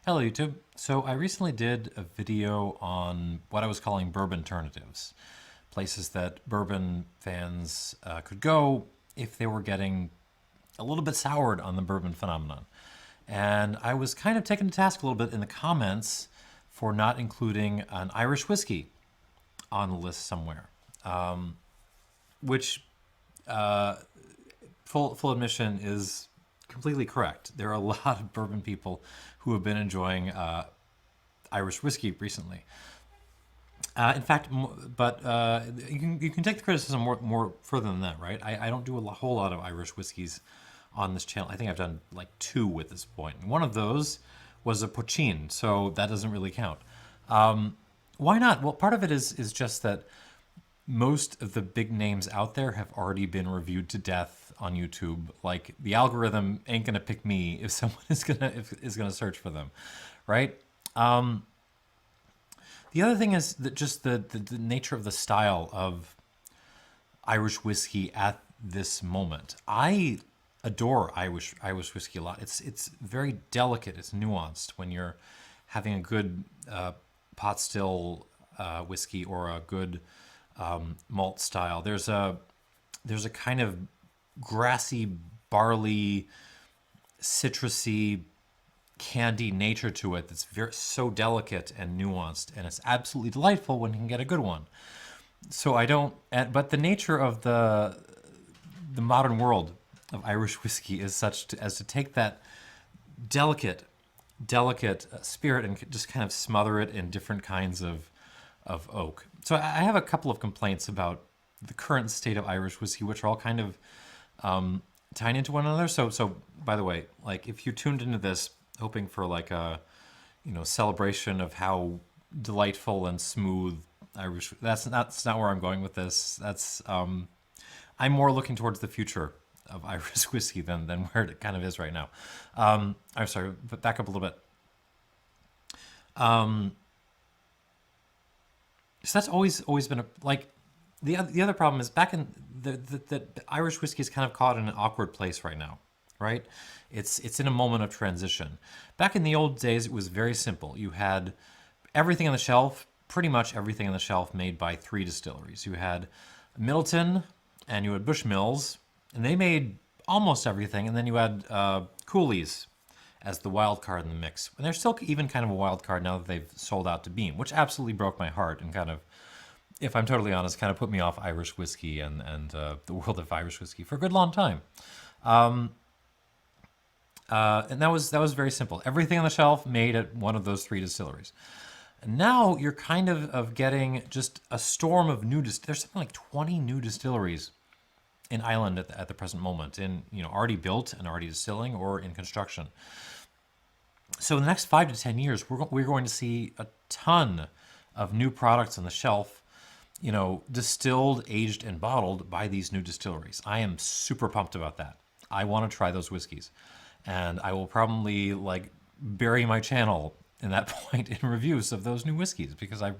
Hello YouTube. So I recently did a video on what I was calling bourbon alternatives, places that bourbon fans could go if they were getting a little bit soured on the bourbon phenomenon. And I was kind of taken to task a little bit in the comments for not including an Irish whiskey on the list somewhere, which full admission is completely correct. There are a lot of bourbon people who have been enjoying Irish whiskey recently. In fact, but you can take the criticism more further than that, right? I don't do a whole lot of Irish whiskeys on this channel. I think I've done like 2 at this point. And one of those was a Pochine, so that doesn't really count. Why not? Well, part of it is just that most of the big names out there have already been reviewed to death on YouTube. Like, the algorithm ain't gonna pick me if someone is gonna search for them, right? The other thing is that just the nature of the style of Irish whiskey at this moment. I adore Irish whiskey a lot. It's very delicate. It's nuanced when you're having a good pot still whiskey or a good malt style. There's a kind of grassy, barley, citrusy, candy nature to it that's so delicate and nuanced, and it's absolutely delightful when you can get a good one. So I don't, but the nature of the modern world of Irish whiskey is such as to take that delicate spirit and just kind of smother it in different kinds of oak. So I have a couple of complaints about the current state of Irish whiskey, which are all kind of tying into one another. So by the way, like, if you tuned into this hoping for like a celebration of how delightful and smooth Irish, that's not where I'm going with this. That's I'm more looking towards the future of Irish whiskey than where it kind of is right now. I'm sorry, but back up a little bit. So that's always been the other problem is back in the Irish whiskey is kind of caught in an awkward place right now, right? It's in a moment of transition. Back in the old days, it was very simple. You had everything on the shelf, pretty much everything on the shelf made by 3 distilleries. You had Middleton and you had Bushmills, and they made almost everything. And then you had Cooley's as the wild card in the mix. And they're still even kind of a wild card now that they've sold out to Beam, which absolutely broke my heart and kind of, if I'm totally honest, kind of put me off Irish whiskey and the world of Irish whiskey for a good long time. And that was very simple. Everything on the shelf made at one of those 3 distilleries. And now you're kind of getting just a storm of new there's something like 20 new distilleries in Ireland at the present moment, in already built and already distilling or in construction. So in the next 5 to 10 years, we're going to see a ton of new products on the shelf, distilled, aged, and bottled by these new distilleries. I am super pumped about that. I want to try those whiskeys, and I will probably bury my channel in that point in reviews of those new whiskeys, because I'm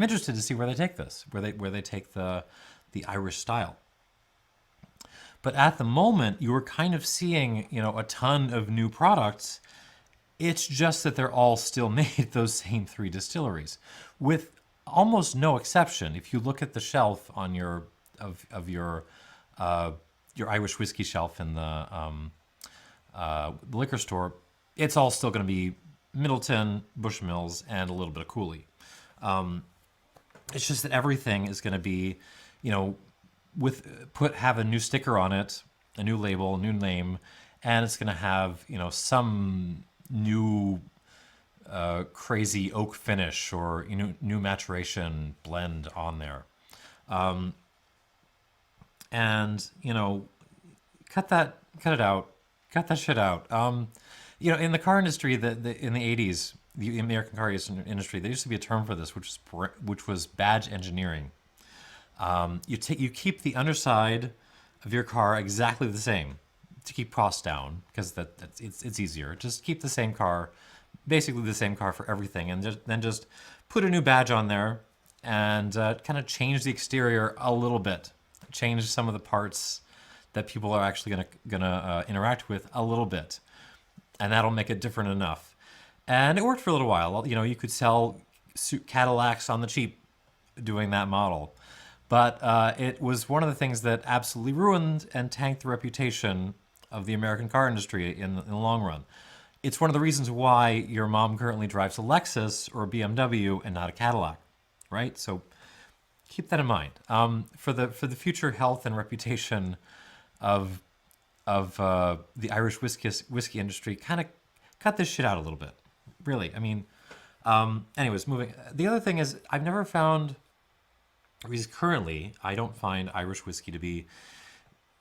interested to see where they take this, where they take the Irish style. But at the moment, you're kind of seeing, a ton of new products. It's just that they're all still made at those same 3 distilleries, with almost no exception. If you look at the shelf on your Irish whiskey shelf in the liquor store, it's all still going to be Middleton, Bushmills, and a little bit of Cooley. It's just that everything is going to be, have a new sticker on it, a new label, a new name, and it's going to have some new crazy oak finish or new maturation blend on there, and cut it out, cut that shit out. In the car industry, in the 80s, the American car industry, there used to be a term for this, which was badge engineering. You keep the underside of your car exactly the same to keep costs down, because it's easier. Just keep the same car, basically the same car for everything, and then just put a new badge on there and kind of change the exterior a little bit, change some of the parts that people are actually gonna interact with a little bit, and that'll make it different enough. And it worked for a little while. You know, you could sell Cadillacs on the cheap doing that model. But it was one of the things that absolutely ruined and tanked the reputation of the American car industry in the long run. It's one of the reasons why your mom currently drives a Lexus or a BMW and not a Cadillac, right? So keep that in mind. For the future health and reputation of the Irish whiskey industry, kind of cut this shit out a little bit. Really, I mean. Anyways, moving. The other thing is, I've never found, at least currently, I don't find Irish whiskey to be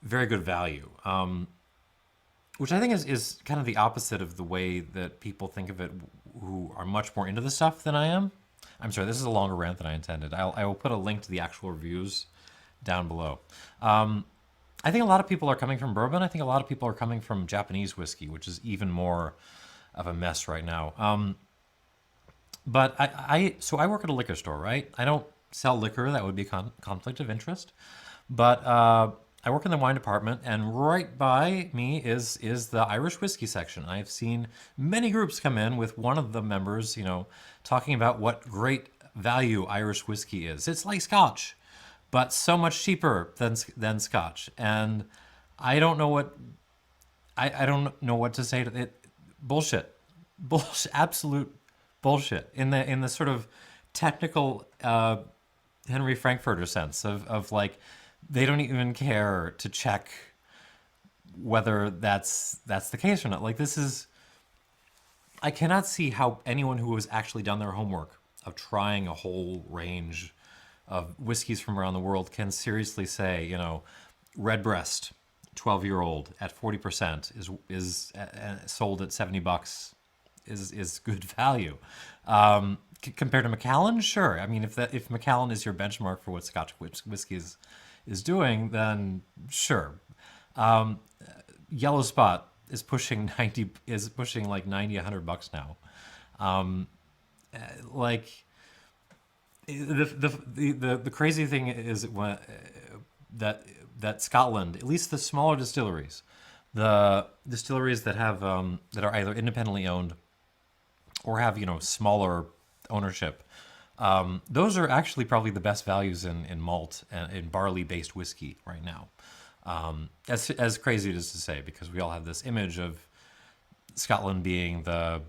very good value. Which I think is kind of the opposite of the way that people think of it who are much more into the stuff than I am. I'm sorry, this is a longer rant than I intended. I will put a link to the actual reviews down below. I think a lot of people are coming from bourbon. I think a lot of people are coming from Japanese whiskey, which is even more of a mess right now. But so I work at a liquor store, right? I don't sell liquor. That would be conflict of interest. But I work in the wine department, and right by me is the Irish whiskey section. I've seen many groups come in with one of the members, you know, talking about what great value Irish whiskey is. It's like Scotch, but so much cheaper than Scotch. And I don't know what I don't know what to say to it. Bullshit, absolute bullshit in the sort of technical Henry Frankfurter sense of like they don't even care to check whether that's the case or not. Like this is, I cannot see how anyone who has actually done their homework of trying a whole range of whiskeys from around the world can seriously say, you know, Redbreast 12-year-old at 40% is sold at $70 is good value. Compared to Macallan, sure. I mean, if Macallan is your benchmark for what Scotch whiskey is doing, then sure. Yellow Spot is pushing like 90, $100 now. Like the crazy thing is that Scotland, at least the smaller distilleries, the distilleries that have that are either independently owned or have, you know, smaller ownership, those are actually probably the best values in malt and in barley-based whiskey right now. As crazy it is to say, because we all have this image of Scotland being the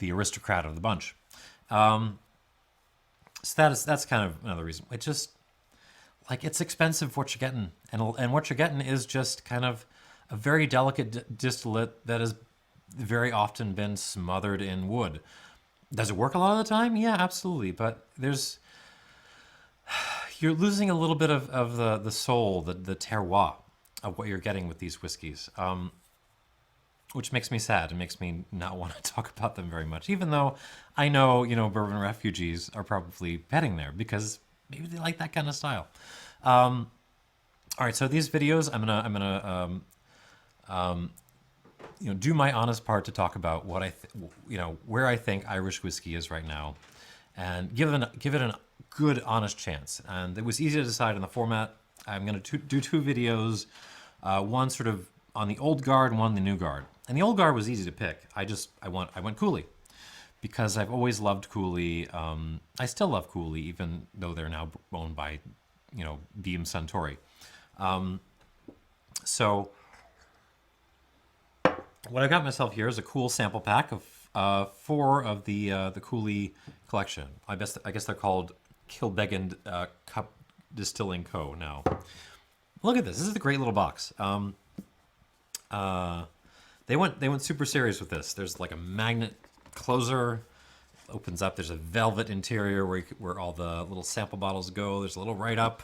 aristocrat of the bunch. So that's kind of another reason. It just, like, it's expensive what you're getting, and what you're getting is just kind of a very delicate distillate that has very often been smothered in wood. Does it work a lot of the time? Yeah, absolutely. But you're losing a little bit of the soul, the terroir of what you're getting with these whiskeys, which makes me sad. It makes me not want to talk about them very much, even though I know, you know, bourbon refugees are probably heading there because maybe they like that kind of style. All right, so these videos, I'm gonna you know, do my honest part to talk about what you know, where I think Irish whiskey is right now, and give it a good, honest chance. And it was easy to decide on the format. I'm gonna do two videos, one sort of on the old guard and one on the new guard. And the old guard was easy to pick. I went Cooley because I've always loved Cooley. I still love Cooley, even though they're now owned by, you know, Beam Suntory. So what I got myself here is a cool sample pack of 4 of the Cooley collection. I guess they're called Kilbeggan Cup Distilling Co. now. Look at this. This is a great little box. They went super serious with this. There's like a magnet closer, opens up. There's a velvet interior where all the little sample bottles go. There's a little write-up.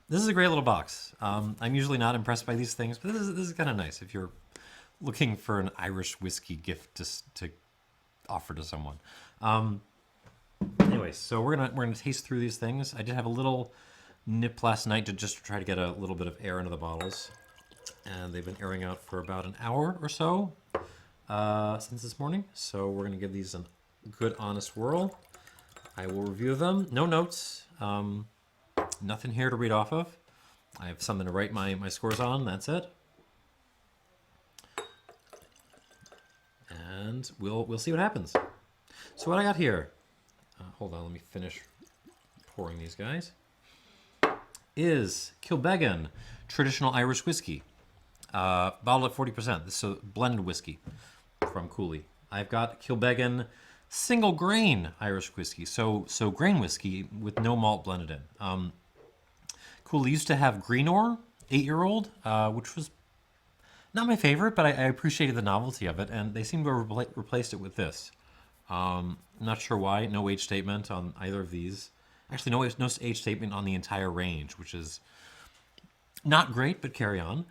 This is a great little box. I'm usually not impressed by these things, but this is kind of nice if you're looking for an Irish whiskey gift to offer to someone. Anyway, so we're gonna taste through these things. I did have a little nip last night to just try to get a little bit of air into the bottles, and they've been airing out for about an hour or so since this morning. So we're gonna give these a good, honest whirl. I will review them. No notes. Nothing here to read off of. I have something to write my scores on. That's it. and we'll see what happens. So what I got here, hold on, let me finish pouring these guys, is Kilbeggan Traditional Irish Whiskey, bottled at 40%. This is a blended whiskey from Cooley. I've got Kilbeggan Single Grain Irish Whiskey, so grain whiskey with no malt blended in. Cooley used to have Greenore, 8-year-old, which was not my favorite, but I appreciated the novelty of it, and they seem to have replaced it with this. Not sure why. No age statement on either of these. Actually, no age statement on the entire range, which is not great, but carry on.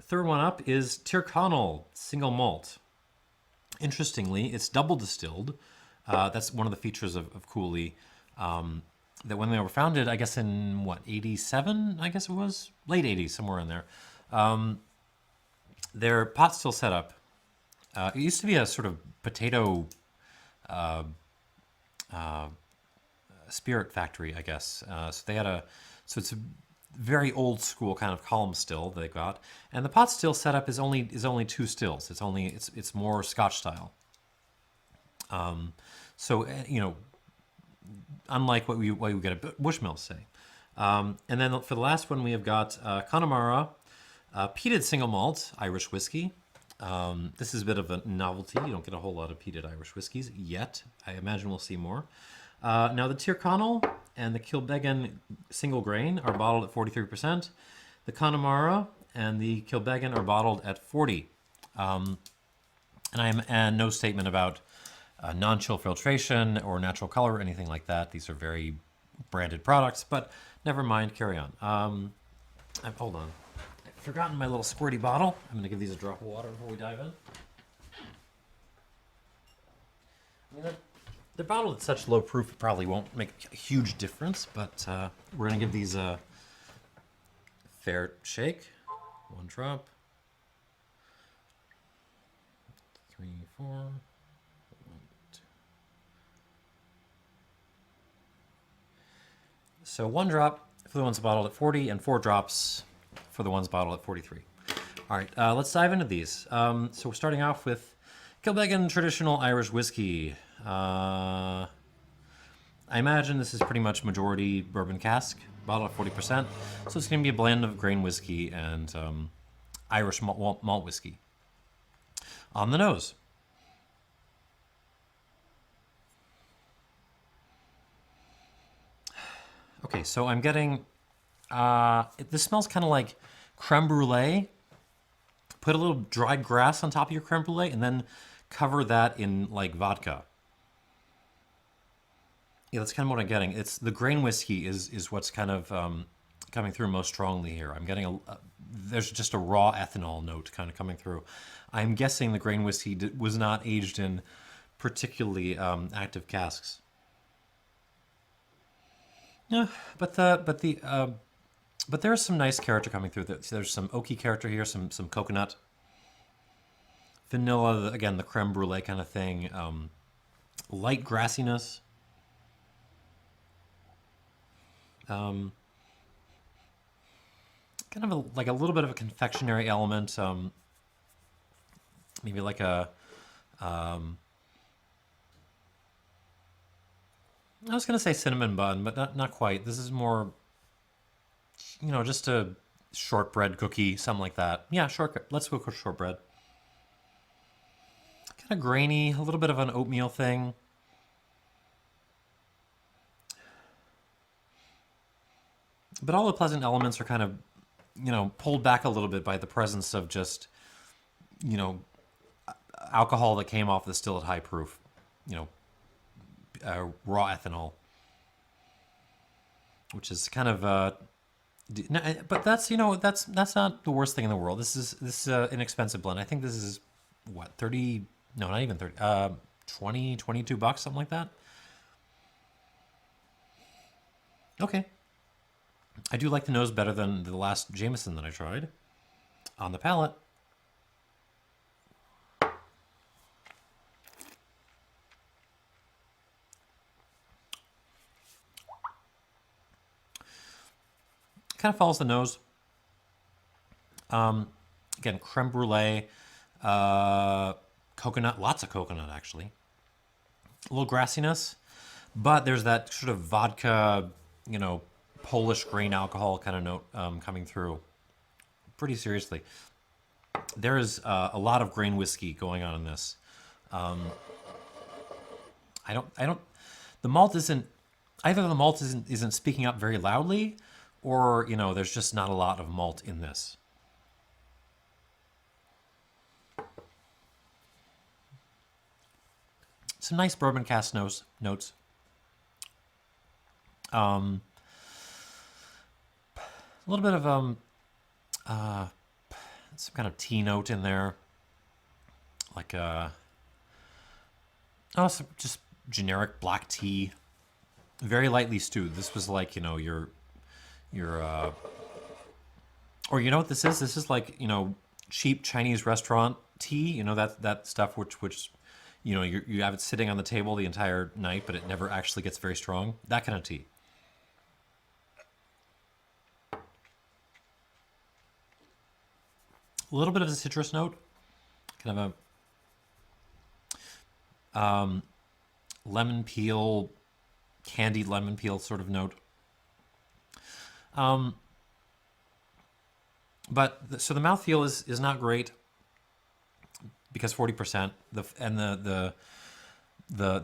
Third one up is Tyrconnell Single Malt. Interestingly, it's double distilled. That's one of the features of Cooley. That when they were founded, I guess in, 87? I guess it was? Late 80s, somewhere in there. Their pot still setup. It used to be a sort of potato spirit factory, I guess. So they had so it's a very old school kind of column still they got, and the pot still setup is only 2 stills. It's more Scotch style. So unlike what we get at Bushmills, say. And then for the last one, we have got Connemara Peated Single Malt Irish Whiskey. This is a bit of a novelty. You don't get a whole lot of peated Irish whiskies yet. I imagine we'll see more. Now the Tyrconnell and the Kilbeggan Single Grain are bottled at 43%. The Connemara and the Kilbeggan are bottled at 40%. And no statement about non-chill filtration or natural color or anything like that. These are very branded products, but never mind, carry on. Hold on. I've forgotten my little squirty bottle. I'm going to give these a drop of water before we dive in. I mean, they're bottled at such low proof, it probably won't make a huge difference, but we're going to give these a fair shake. 1 drop. 3, 4. 1, 2. So 1 drop for the ones bottled at 40 and 4 drops for the ones bottled at 43. All right, let's dive into these. So we're starting off with Kilbeggan Traditional Irish Whiskey. I imagine this is pretty much majority bourbon cask, bottled at 40%. So it's going to be a blend of grain whiskey and Irish malt whiskey. On the nose. Okay, so I'm getting, this smells kind of like creme brulee. Put a little dried grass on top of your creme brulee and then cover that in like vodka. Yeah, that's kind of what I'm getting. It's the grain whiskey is what's kind of coming through most strongly here. I'm getting there's just a raw ethanol note kind of coming through. I'm guessing the grain whiskey was not aged in particularly active casks. Yeah, but there's some nice character coming through. There's some oaky character here, some coconut, vanilla. Again, the creme brulee kind of thing. Light grassiness. Kind of like a little bit of a confectionery element. Maybe like a. I was gonna say cinnamon bun, but not quite. This is more, just a shortbread cookie, something like that. Yeah, let's go with shortbread. Kind of grainy, a little bit of an oatmeal thing. But all the pleasant elements are kind of, pulled back a little bit by the presence of just, alcohol that came off the still at high proof, raw ethanol, which is kind of, but that's not the worst thing in the world. This is an inexpensive blend. I think this is what, 30, no, not even 30, 20, $22, something like that. Okay. I do like the nose better than the last Jameson that I tried. On the palate. Kind of follows the nose. Again, creme brulee, Coconut, lots of coconut actually. A little grassiness, but there's that sort of vodka, Polish grain alcohol kind of note coming through. Pretty seriously, there is a lot of grain whiskey going on in this. I don't. The malt isn't either. The malt isn't speaking up very loudly, or there's just not a lot of malt in this. Some nice bourbon cask notes. A little bit of some kind of tea note in there, like some just generic black tea, very lightly stewed. This was like your or you know what this is? This is like cheap Chinese restaurant tea. That stuff which you have it sitting on the table the entire night, but it never actually gets very strong. That kind of tea. A little bit of a citrus note, kind of a lemon peel, candied lemon peel sort of note. So the mouthfeel is not great because 40%. The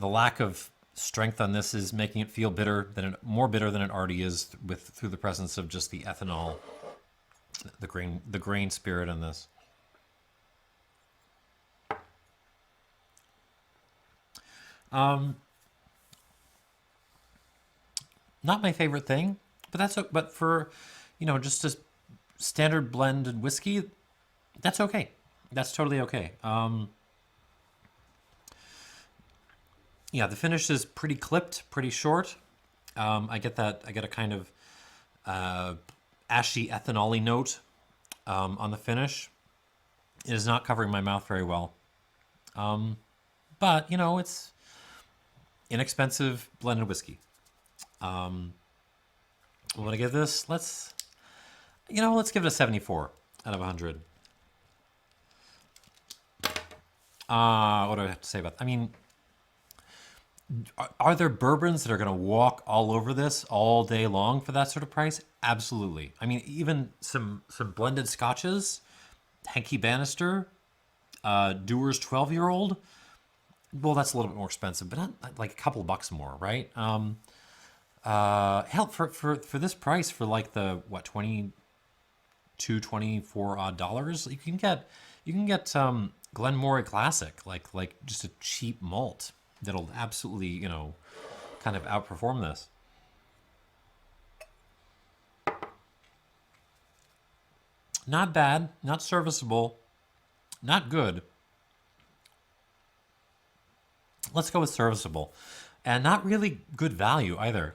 lack of strength on this is making it feel more bitter than it already is through the presence of just the ethanol, the grain spirit in this. Not my favorite thing, but for just a standard blended whiskey, that's okay. That's totally okay. Yeah, the finish is pretty clipped, pretty short. I get that. I get a kind of ashy ethanol-y note on the finish. It is not covering my mouth very well. But it's inexpensive blended whiskey. I'm gonna give this. Let's give it a 74 out of 100. What do I have to say about that? I mean, are there bourbons that are going to walk all over this all day long for that sort of price? Absolutely. I mean, even some blended scotches, Henke Bannister, Dewar's 12-year-old. Well, that's a little bit more expensive, but not like a couple of bucks more, right? Hell, for this price, for like the 24 odd dollars, you can get Glenmorangie Classic, like just a cheap malt that'll absolutely kind of outperform this. Not bad, not serviceable, not good. Let's go with serviceable, and not really good value either.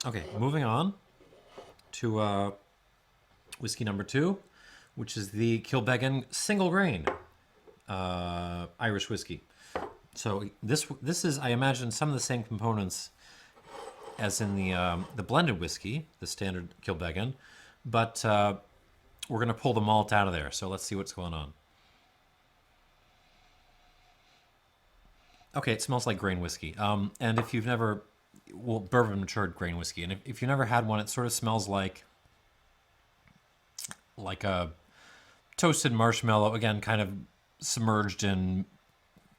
Okay, moving on to whiskey number 2, which is the Kilbeggan single grain Irish whiskey. So this is, I imagine, some of the same components as in the blended whiskey, the standard Kilbeggan, but we're going to pull the malt out of there. So let's see what's going on. Okay, it smells like grain whiskey. And if you've never, bourbon matured grain whiskey, and if you've never had one, it sort of smells like a toasted marshmallow, again, kind of submerged in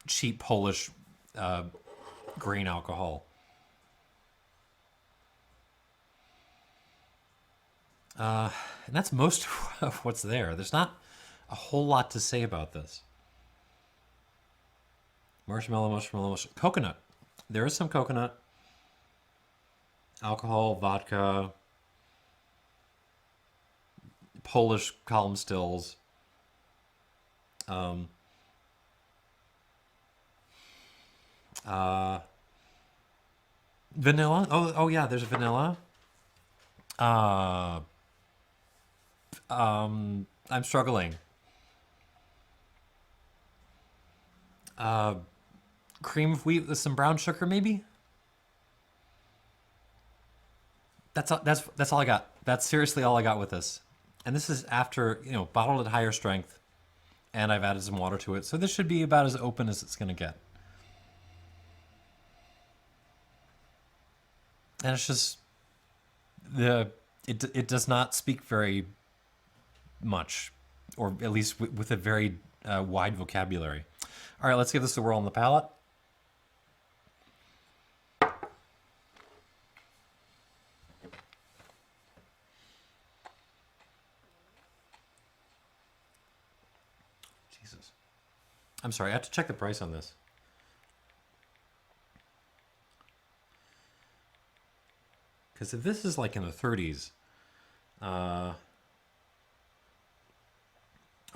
cheap Polish grain alcohol. And that's most of what's there. There's not a whole lot to say about this. Marshmallow. Coconut. There is some coconut. Alcohol, vodka, Polish column stills. Vanilla. Oh yeah, there's vanilla. I'm struggling. Cream of wheat with some brown sugar, maybe. That's all I got. That's seriously all I got with this. And this is after, bottled at higher strength, and I've added some water to it. So this should be about as open as it's going to get. And it's just, it does not speak very much, or at least with a very wide vocabulary. All right, let's give this a whirl on the palate. Jesus. I'm sorry, I have to check the price on this. Because if this is like in the 30s,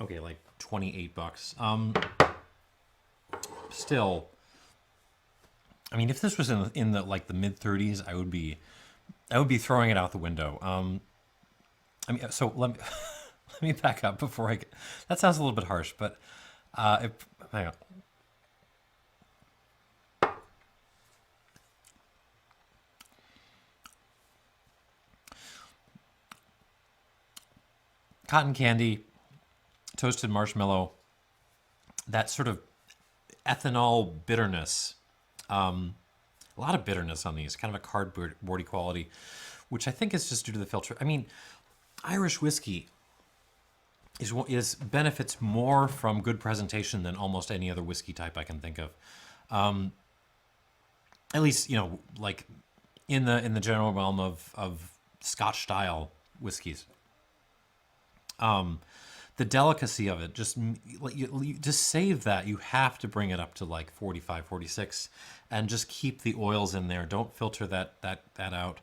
okay, like $28. Still, I mean, if this was in the like the mid 30s, I would be throwing it out the window. I mean, so let me let me back up before I get. That sounds a little bit harsh, but hang on. Cotton candy, toasted marshmallow, that sort of ethanol bitterness. A lot of bitterness on these, kind of a cardboardy quality, which I think is just due to the filter. I mean, Irish whiskey is benefits more from good presentation than almost any other whiskey type I can think of. At least, like in the general realm of Scotch style whiskeys. The delicacy of it, just to save that, you have to bring it up to like 45, 46, and just keep the oils in there. Don't filter that out.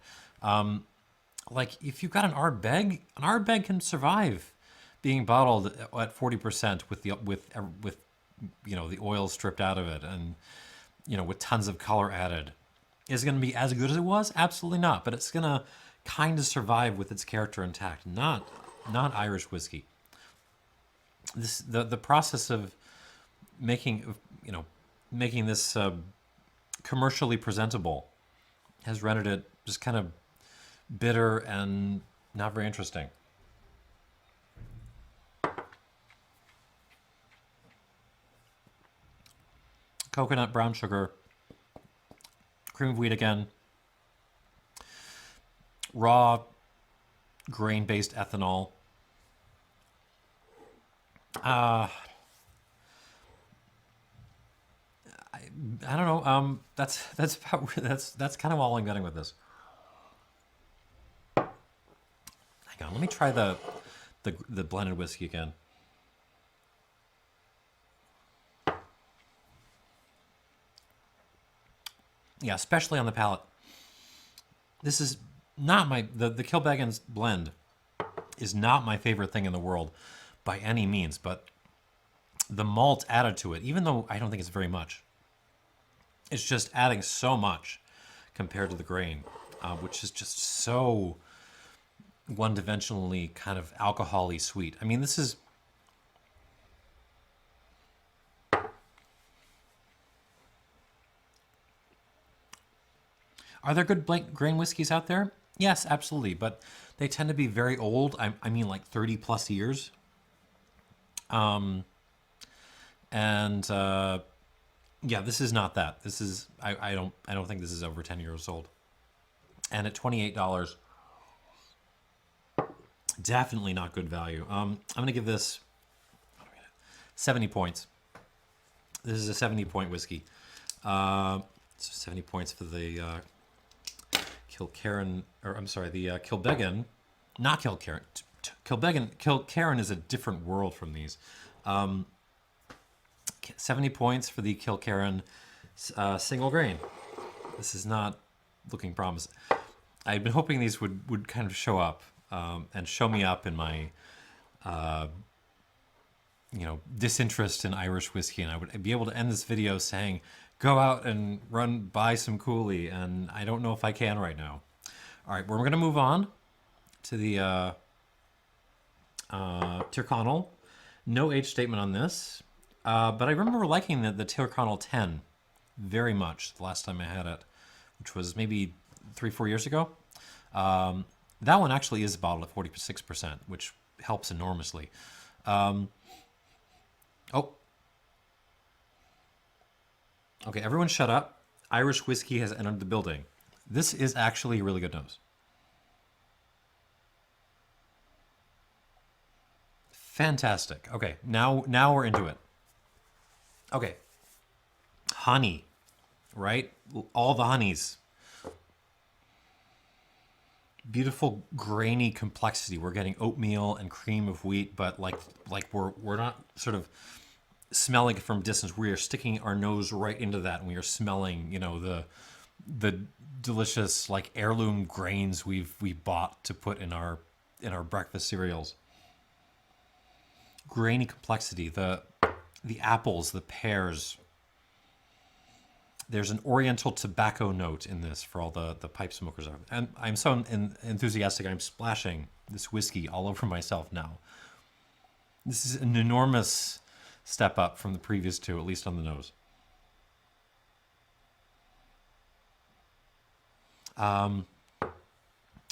Like if you've got an Ardbeg can survive being bottled at 40% with the oils stripped out of it, and with tons of color added. Is it going to be as good as it was? Absolutely not. But it's going to kind of survive with its character intact. Not Irish whiskey. The process of making this commercially presentable has rendered it just kind of bitter and not very interesting. Coconut, brown sugar, cream of wheat again, raw grain-based ethanol. I don't know. That's kind of all I'm getting with this. Hang on, let me try the blended whiskey again. Yeah, especially on the palate. This is not the Kilbeggan's blend is not my favorite thing in the world by any means, but the malt added to it, even though I don't think it's very much, it's just adding so much compared to the grain, which is just so one-dimensionally kind of alcohol-y sweet. I mean, this is... Are there good grain whiskeys out there? Yes, absolutely, but they tend to be very old. I mean, like 30 plus years. Yeah, this is not that. This is I don't think this is over 10 years old. And at $28, definitely not good value. I'm gonna give this 70 points. This is a 70-point whiskey. So 70 points for the Kilkerran, or I'm sorry, the Kilbeggan, not Kilkerran. Kilkerran is a different world from these. 70 points for the Kilkerran single grain. This is not looking promising. I've been hoping these would kind of show up and show me up in my disinterest in Irish whiskey, and I would be able to end this video saying, go out and buy some Cooley, and I don't know if I can right now. All right, we're going to move on to the Tyrconnell. No age statement on this, but I remember liking the Tyrconnell 10 very much the last time I had it, which was maybe 3-4 years ago. That one actually is bottled at 46%, which helps enormously. Oh, okay, everyone shut up. Irish whiskey has entered the building. This is actually a really good nose. Fantastic. Okay, now we're into it. Okay, honey, right? All the honeys. Beautiful grainy complexity. We're getting oatmeal and cream of wheat, but like we're not sort of smelling it from distance. We are sticking our nose right into that, and we are smelling, the delicious like heirloom grains we bought to put in our breakfast cereals. Grainy complexity. The apples, the pears. There's an Oriental tobacco note in this for all the pipe smokers. And I'm so enthusiastic, I'm splashing this whiskey all over myself now. This is an enormous step up from the previous two, at least on the nose. A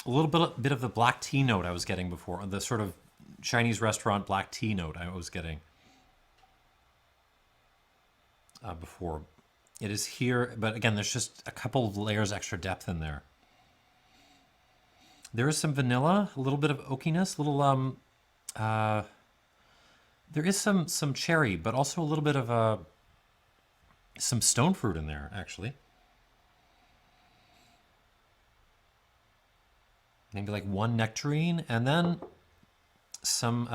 little bit of the black tea note I was getting before, the sort of Chinese restaurant black tea note I was getting before. It is here, but again, there's just a couple of layers extra depth in there. There is some vanilla, a little bit of oakiness, there is some cherry, but also a little bit of some stone fruit in there, actually. Maybe like one nectarine, and then some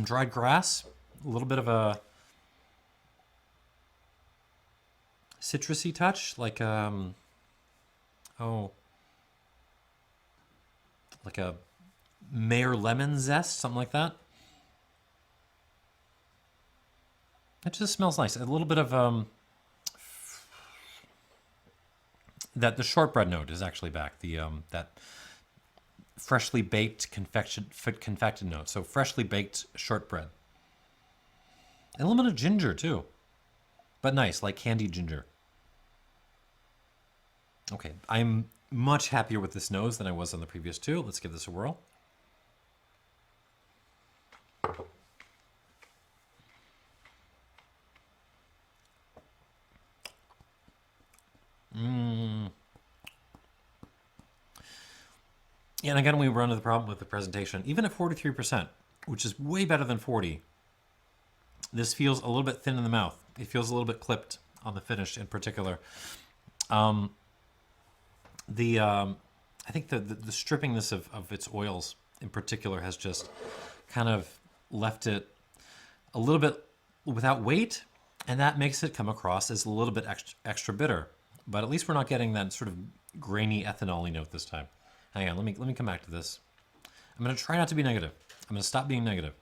dried grass, a little bit of a citrusy touch, like like a Mayor lemon zest, something like that. It just smells nice. A little bit of the shortbread note is actually back. The that freshly baked confected note. So freshly baked shortbread. And a little bit of ginger too, but nice, like candied ginger. Okay, I'm much happier with this nose than I was on the previous two. Let's give this a whirl. And again, we run into the problem with the presentation. Even at 43%, which is way better than 40, this feels a little bit thin in the mouth. It feels a little bit clipped on the finish in particular. I think the strippingness of its oils in particular has just kind of left it a little bit without weight, and that makes it come across as a little bit extra bitter. But at least we're not getting that sort of grainy ethanol-y note this time. Hang on, let me come back to this. I'm going to try not to be negative. I'm going to stop being negative.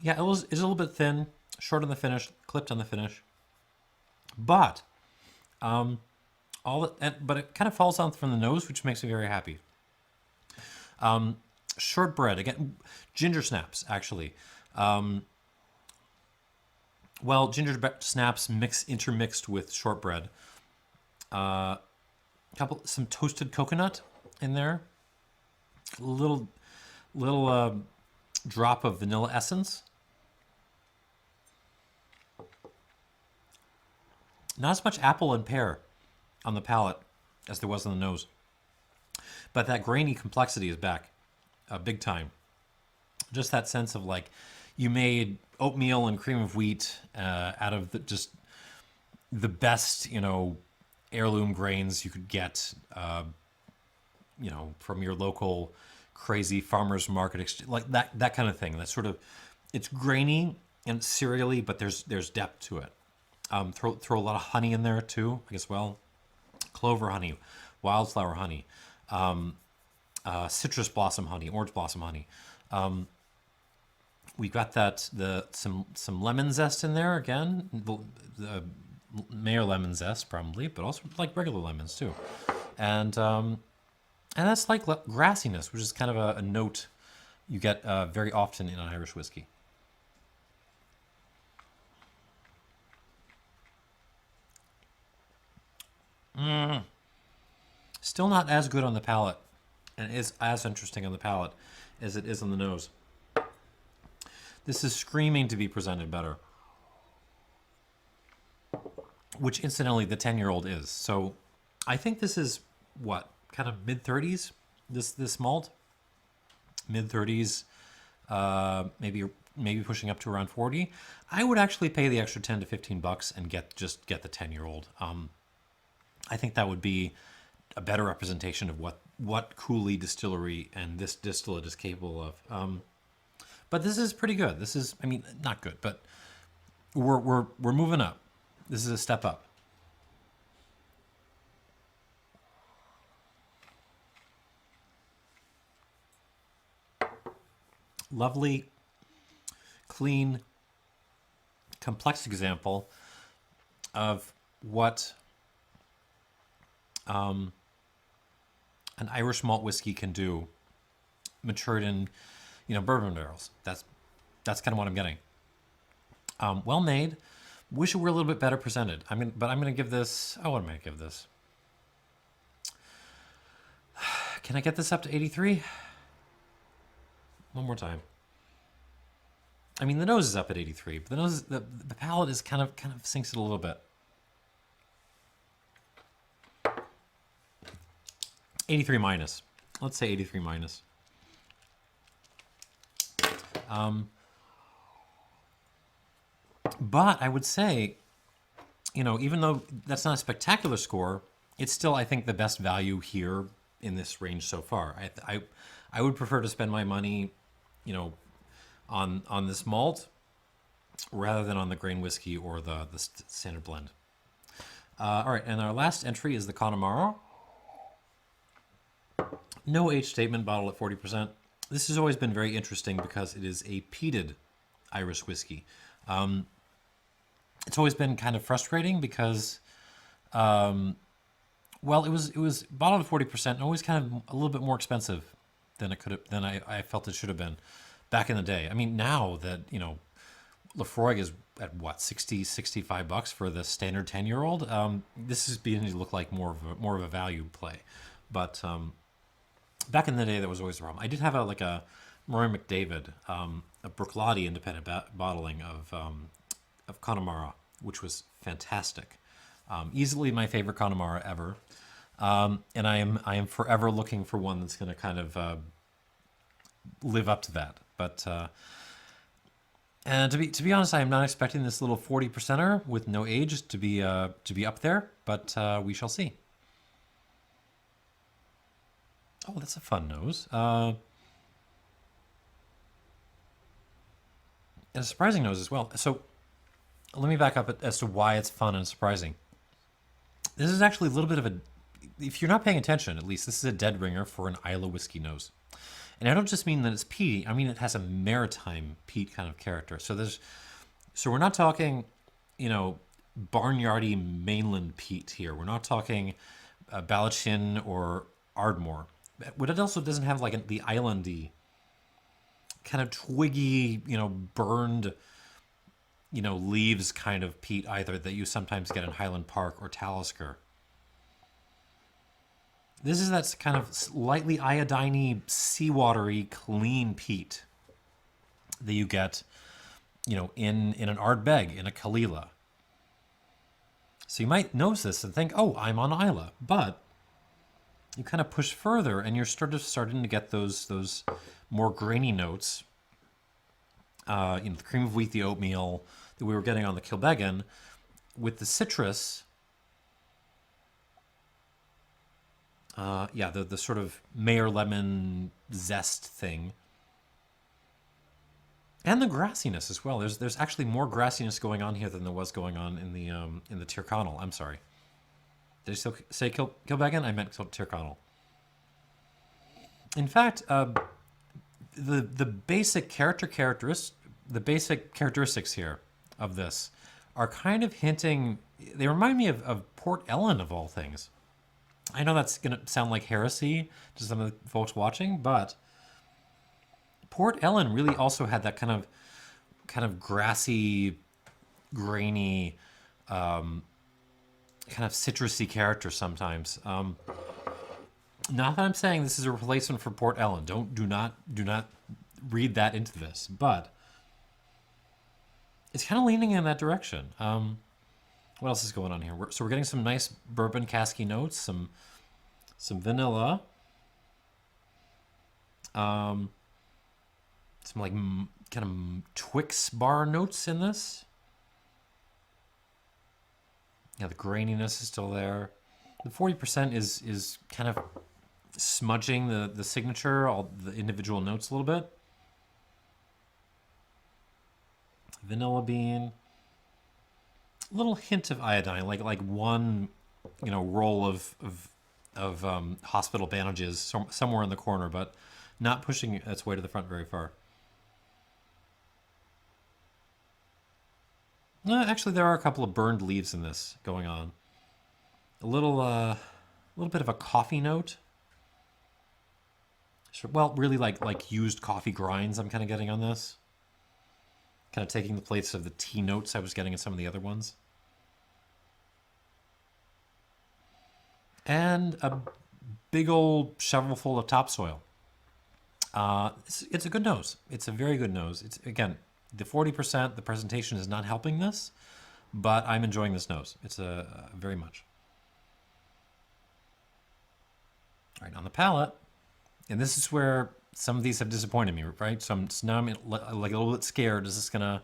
Yeah, it's a little bit thin, short on the finish, clipped on the finish. But but it kind of falls out from the nose, which makes me very happy. Shortbread, again, ginger snaps, actually. Well, ginger snaps intermixed with shortbread. Some toasted coconut in there. A little drop of vanilla essence. Not as much apple and pear on the palate as there was on the nose. But that grainy complexity is back, big time. Just that sense of like, you made oatmeal and cream of wheat out of just the best, heirloom grains you could get, from your local crazy farmer's market, like that kind of thing. That sort of, it's grainy and cereally, but there's depth to it. Throw a lot of honey in there too, I guess. Well, clover honey, wildflower honey, citrus blossom honey, orange blossom honey. We got some lemon zest in there again, the Mayor lemon zest probably, but also like regular lemons too, and that's like grassiness, which is kind of a note you get very often in an Irish whiskey. Still not as good on the palate, and is as interesting on the palate as it is on the nose. This is screaming to be presented better. Which, incidentally, the 10-year-old is. So I think this is, what, kind of mid-30s, this malt? Mid-30s, maybe pushing up to around 40. I would actually pay the extra 10 to 15 bucks and get the 10-year-old. I think that would be a better representation of what Cooley Distillery and this distillate is capable of. But this is pretty good. This is, I mean, not good, but we're moving up. This is a step up. Lovely, clean, complex example of what an Irish malt whiskey can do, matured in, bourbon barrels. That's kind of what I'm getting. Well made. Wish it were a little bit better presented. I'm gonna give this. Oh, what am I gonna give this? Can I get this up to 83? One more time. I mean, the nose is up at 83, but the palate is kind of sinks it a little bit. 83 minus. Let's say 83 minus. But I would say, even though that's not a spectacular score, it's still, I think, the best value here in this range so far. I would prefer to spend my money, on this malt rather than on the grain whiskey or the standard blend. All right, and our last entry is the Connemara. No age statement, bottle at 40%. This has always been very interesting because it is a peated Irish whiskey. It's always been kind of frustrating because, well, it was bottled at 40% and always kind of a little bit more expensive than I felt it should have been back in the day. I mean, now that, Laphraoig is at what, 60, 65 bucks for the standard 10-year-old. This is beginning to look like more of a value play. But back in the day, that was always the problem. I did have a Murray McDavid, a Bruichladdich independent bottling of Connemara, which was fantastic. Easily my favorite Connemara ever. And I am forever looking for one that's going to kind of live up to that. But and to be honest, I am not expecting this little 40%er with no age to be up there. But we shall see. Oh, that's a fun nose. And a surprising nose as well. So let me back up as to why it's fun and surprising. This is actually a little bit of a, if you're not paying attention, at least, this is a dead ringer for an Islay whiskey nose. And I don't just mean that it's peaty. I mean it has a maritime peat kind of character. So we're not talking, barnyardy mainland peat here. We're not talking Ballachin or Ardmore. But it also doesn't have like the islandy kind of twiggy, burned, leaves kind of peat either that you sometimes get in Highland Park or Talisker. This is that kind of slightly iodine-y, seawatery, clean peat that you get, in an Ardbeg, in a Kalila. So you might nose this and think, oh, I'm on Islay. But you kind of push further and you're starting to get those more grainy notes. The cream of wheat, the oatmeal that we were getting on the Kilbeggan with the citrus. The sort of Mayor lemon zest thing. And the grassiness as well. There's actually more grassiness going on here than there was going on in the Tyrconnell. I'm sorry. Did I still say Kilbeggan? I meant Tyrconnell. In fact, the basic characteristics here of this are kind of hinting. They remind me of Port Ellen of all things. I know that's going to sound like heresy to some of the folks watching, but Port Ellen really also had that kind of grassy, grainy, kind of citrusy character sometimes. Not that I'm saying this is a replacement for Port Ellen. Do not read that into this, but it's kind of leaning in that direction. What else is going on here? So we're getting some nice bourbon Caskey notes, some vanilla, some like kind of Twix bar notes in this. Yeah, the graininess is still there. The 40% is kind of smudging the signature, all the individual notes a little bit. Vanilla bean, a little hint of iodine, like one, roll of hospital bandages somewhere in the corner, but not pushing its way to the front very far. Actually, there are a couple of burned leaves in this going on. A little bit of a coffee note. Well, really like used coffee grinds I'm kind of getting on this. Kind of taking the place of the tea notes I was getting in some of the other ones. And a big old shovelful of topsoil. It's a good nose. It's a very good nose. It's, again, the 40%, the presentation is not helping this, but I'm enjoying this nose. It's very much. All right, on the palate, and this is where some of these have disappointed me, right? So now I'm like a little bit scared. Is this gonna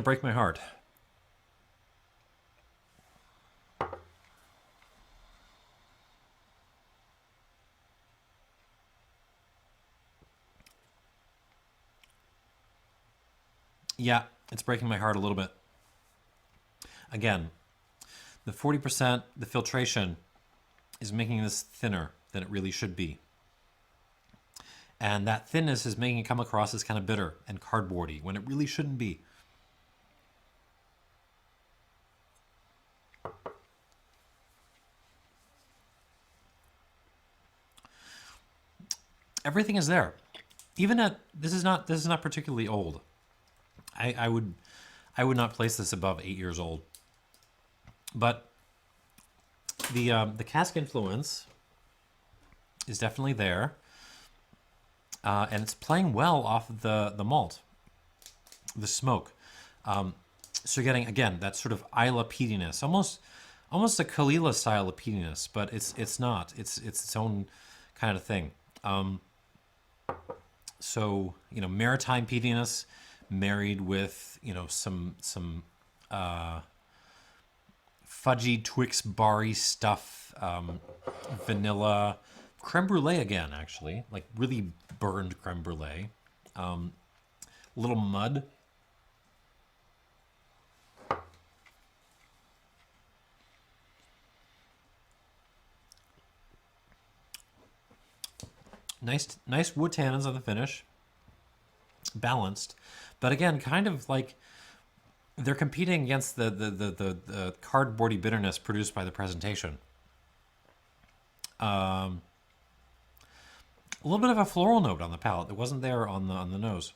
break my heart? Yeah, it's breaking my heart a little bit. Again, the 40%, the filtration is making this thinner than it really should be. And that thinness is making it come across as kind of bitter and cardboardy when it really shouldn't be. Everything is there. Even at this is not particularly old. I would not place this above 8 years old. But the cask influence is definitely there. And it's playing well off of the malt, the smoke. So you're getting, again, that sort of Isla peatiness, almost a Kalila style of peatiness, but it's not. It's its own kind of thing. So, maritime peatiness married with, some fudgy Twix barry stuff, vanilla, creme brulee again, actually, like really burned creme brulee, little mud. Nice wood tannins on the finish, balanced, but again, kind of like they're competing against the cardboardy bitterness produced by the presentation. A little bit of a floral note on the palate that wasn't there on the nose,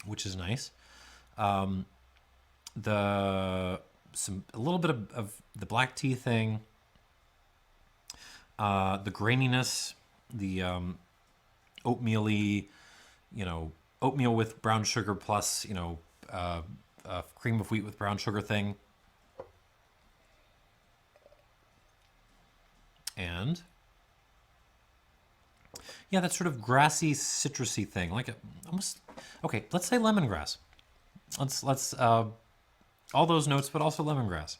which is nice. A little bit of the black tea thing, the graininess, the oatmeal-y, oatmeal with brown sugar plus, cream of wheat with brown sugar thing. And yeah, that sort of grassy, citrusy thing, like almost, okay, let's say lemongrass. Let's all those notes, but also lemongrass.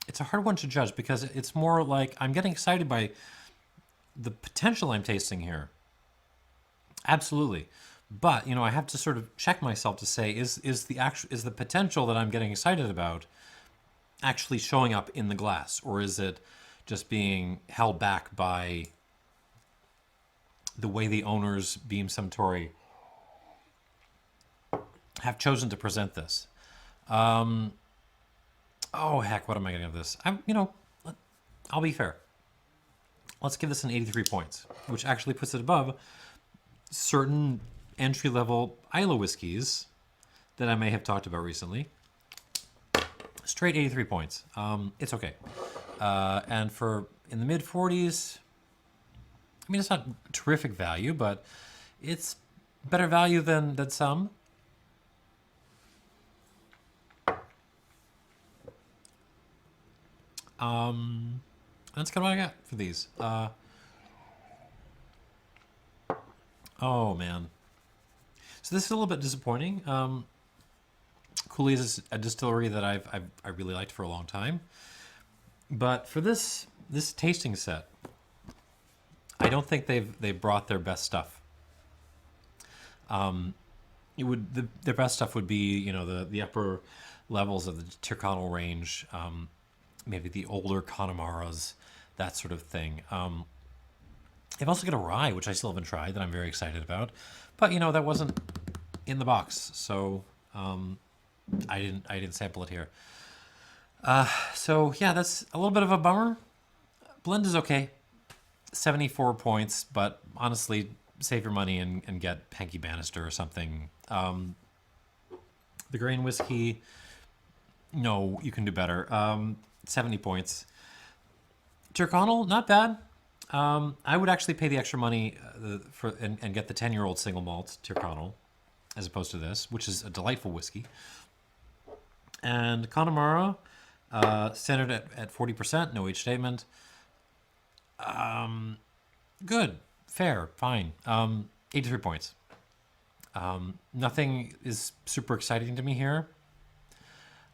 It's a hard one to judge because it's more like I'm getting excited by the potential I'm tasting here. Absolutely. But, I have to sort of check myself to say, is the potential that I'm getting excited about actually showing up in the glass, or is it just being held back by the way the owners, Beam Suntory, have chosen to present this? Oh heck, what am I going to give this? I'll be fair. let's give this an 83 points, which actually puts it above certain entry-level Islay whiskeys that I may have talked about recently. Straight 83 points. It's okay. And for in the mid-40s, I mean, it's not terrific value, but it's better value than some. That's kind of what I got for these. Oh, man. So this is a little bit disappointing. Cooley is a distillery that I really liked for a long time. But for this tasting set, I don't think they've brought their best stuff. Their best stuff would be, the upper levels of the Tyrconnell range, maybe the older Connemara's, that sort of thing. They've also got a rye, which I still haven't tried, that I'm very excited about. But that wasn't in the box, so I didn't sample it here. So yeah, that's a little bit of a bummer. Blend is okay, 74 points, but honestly, save your money and get Hanky Bannister or something. The grain whiskey, no, you can do better. 70 points. Tyrconnell, not bad. I would actually pay the extra money and get the 10-year-old single malt Tyrconnell as opposed to this, which is a delightful whiskey. And Connemara, standard at 40%, no age statement. Good, fair, fine. 83 points. Nothing is super exciting to me here.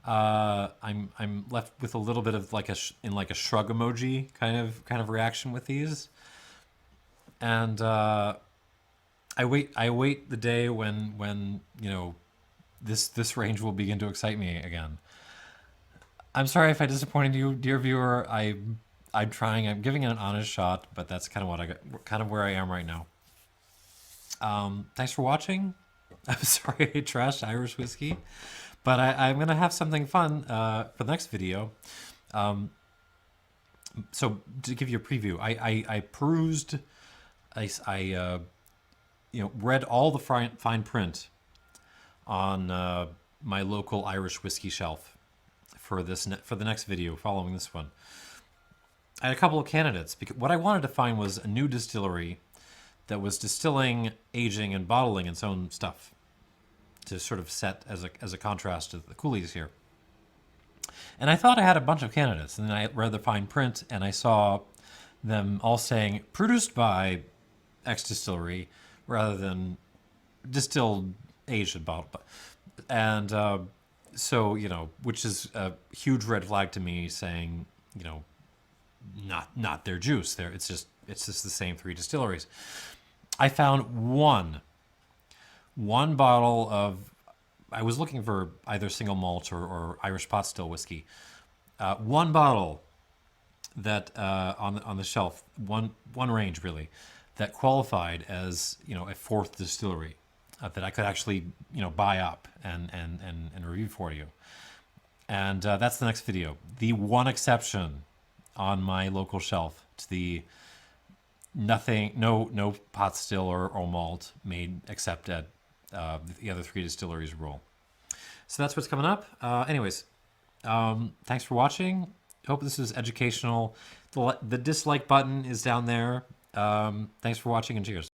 I'm left with a little bit of like a shrug emoji kind of reaction with these, and I wait the day when this range will begin to excite me again. I'm sorry if I disappointed you, dear viewer. I'm trying. I'm giving it an honest shot, but that's kind of what I got, kind of where I am right now. Thanks for watching. I'm sorry I trashed Irish whiskey, but I'm gonna have something fun for the next video. So to give you a preview, I perused, I read all the fine print on my local Irish whiskey shelf for the next video following this one. I had a couple of candidates because what I wanted to find was a new distillery that was distilling, aging, and bottling its own stuff to sort of set as a contrast to the Cooleys here. And I thought I had a bunch of candidates, and then I read the fine print, and I saw them all saying produced by X distillery rather than distilled, aged, and bottled. And so, which is a huge red flag to me, saying, not their juice. It's just the same three distilleries. I found one bottle of, I was looking for either single malt or Irish pot still whiskey. One bottle that on the shelf, one range really, that qualified as a fourth distillery that I could actually buy up and review for you. And that's the next video. The one exception on my local shelf to the no pot still or malt made except at the other three distilleries rule. So that's what's coming up. Anyways, thanks for watching. Hope this is educational. The dislike button is down there. Thanks for watching and cheers.